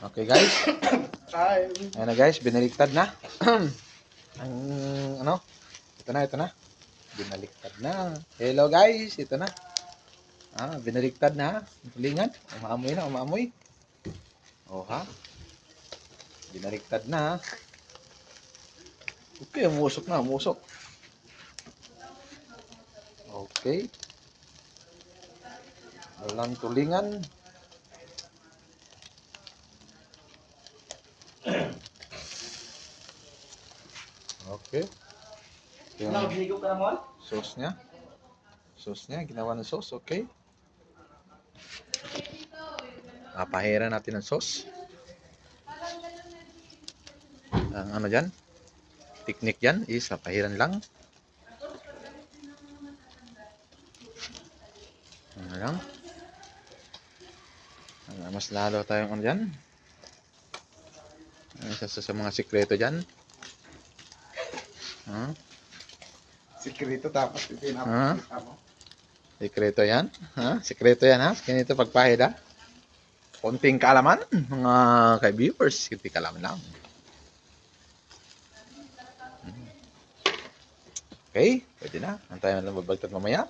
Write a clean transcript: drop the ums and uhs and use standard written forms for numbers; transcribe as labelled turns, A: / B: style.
A: Okay guys,
B: Ay,
A: ayan na guys, binaliktad na. Ang ano, ito na. Binaliktad na. Hello guys, ito na. Binaliktad na. Tulingan, umaamoy na, umaamoy. Oh ha, binaliktad na. Okay, umusok na, umusok. Okay. Walang tulingan. Okay. Yung
B: Nagligo ka naman?
A: sauce niya. Sauce niya, ginawa ng sauce, okay. Papahiran natin ng sauce. Ang ano dyan, technique dyan is papahiran lang. Ano lang. Mas lalo tayong ano dyan. Isa sa mga sikreto dyan.
B: Sikreto tapos pinapakita mo.
A: Sikreto yan. Sikreto yan ha. Ganito pagpahid ha. Konting kaalaman mga kay-viewers. Konting kaalaman lang. Okay. Pwede na. Antayin mo lang babagtad mamaya.